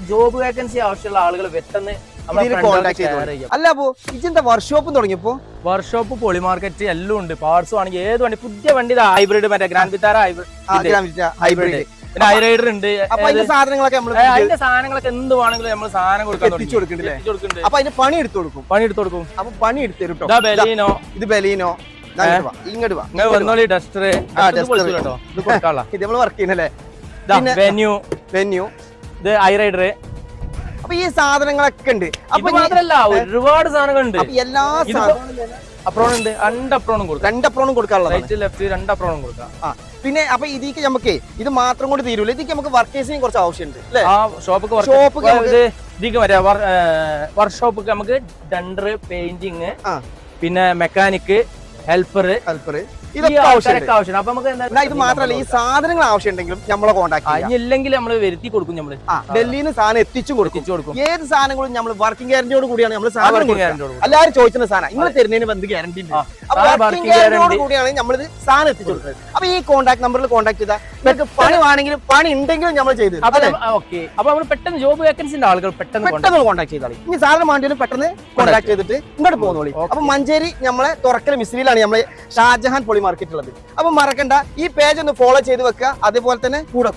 Job vacancy ആവശ്യമുള്ള ആളുകൾ പെട്ടെന്ന് അല്ല അപ്പോ ഇതിന്റെ വർക്ക്ഷോപ്പും തുടങ്ങിയപ്പോ വർക്ക്ഷോപ്പ് പൊളി മാർക്കറ്റ് എല്ലാം ഉണ്ട്. പാർട്സും ആണെങ്കിൽ ഏത് വണ്ടി പുതിയ വണ്ടി ഹൈബ്രിഡ് മറ്റേ ഗ്രാൻഡ് വിത്താര ഹൈബ്രിഡ് പിന്നെ ഹൈറൈഡർ ഉണ്ട്. അതിന്റെ സാധനങ്ങളൊക്കെ അതിന്റെ സാധനങ്ങളൊക്കെ എന്ത് വേണമെങ്കിലും നമ്മൾ സാധനം കൊടുക്കാൻ അപ്പൊ അതിന് പണി എടുത്തു കൊടുക്കും. അപ്പൊ പണി എടുത്തു ബലീനോ, ഇത് ബലീനോ ഇങ്ങോട്ട് വാ വന്നോളി ഡസ്റ്റർ കേട്ടോ ഇത് കൊടുക്കാനുള്ള ഇത് നമ്മള് വർക്ക് ചെയ്യുന്നല്ലേ. വെന്യൂ ഇത് ഹൈറൈഡർ. അപ്പൊ ഈ സാധനങ്ങളൊക്കെ ഉണ്ട്. അപ്പൊ മാത്രല്ല ഒരുപാട് സാധനങ്ങളുണ്ട്. എല്ലാ അപ്രോണും ഉണ്ട്, രണ്ടപ്രോണും കൊടുക്കാനുള്ള റൈറ്റ് ലെഫ്റ്റ് രണ്ടപ്രോണും കൊടുക്കാം. പിന്നെ അപ്പൊ ഇതിക്ക് നമുക്ക് ഇത് മാത്രം കൊണ്ട് തീരൂല, ഇതിക്ക് നമുക്ക് വർക്കേഴ്സിനും കുറച്ച് ആവശ്യമുണ്ട് അല്ലെ. ആ ഷോപ്പ് ഇതിക്ക് വരാ വർക്ക്ഷോപ്പ് നമുക്ക് ഡണ്ടർ, പെയിന്റിങ്, പിന്നെ മെക്കാനിക്, ഹെൽപ്പർ ഇതൊക്കെ ആവശ്യമുണ്ട്. അപ്പൊ നമുക്ക് ഇത് മാത്രമല്ല ഈ സാധനങ്ങൾ ആവശ്യമുണ്ടെങ്കിലും നമ്മളെ കോൺടാക്ട് ചെയ്യാം. ഇല്ലെങ്കിൽ നമ്മൾ വരുത്തി കൊടുക്കും. നമ്മള് ഡൽഹിയിൽ നിന്ന് സാധനം എത്തിച്ചു കൊടുക്കും. ഏത് സാധനങ്ങളും നമ്മൾ വർക്കിംഗ് ഗ്യാരണ്ടിയോട് കൂടിയാണ് നമ്മൾ സാധനം എല്ലാവരും ചോദിക്കുന്ന സാധനം നിങ്ങൾ തരുന്നതിന് എന്ത് ഗ്യാരണ്ടി ഉണ്ട്. വർക്കിംഗ് ഗ്യാരണ്ടിയോട് കൂടിയാണ് നമ്മളിത് സാധനം എത്തിച്ചു കൊടുക്കുന്നത്. അപ്പൊ ഈ കോൺടാക്ട് നമ്പറിൽ കോൺടാക്ട് ചെയ്താൽ നിങ്ങൾക്ക് പണി വേണമെങ്കിലും പണി ഉണ്ടെങ്കിലും നമ്മൾ ചെയ്തു. അപ്പൊ നമ്മൾ പെട്ടെന്ന് ജോബ് വേക്കൻസിന്റെ ആളുകൾ പെട്ടെന്ന് കോൺടാക്ട് ചെയ്താൽ ഇനി സാധനം വേണ്ടിയാലും പെട്ടെന്ന് കോൺടാക്ട് ചെയ്തിട്ട് ഇങ്ങോട്ട് പോകുന്നോളി. അപ്പൊ മഞ്ചേരി നമ്മളെ തുറക്കൽ മിസ്രിയിലാണ് നമ്മളെ ഷാജഹാൻ പൊളി മാർക്കറ്റ് ഉള്ളത്. അപ്പൊ മറക്കണ്ട, ഈ പേജ് ഒന്ന് ഫോളോ ചെയ്ത് വെക്കുക. അതേപോലെ തന്നെ കൂടെ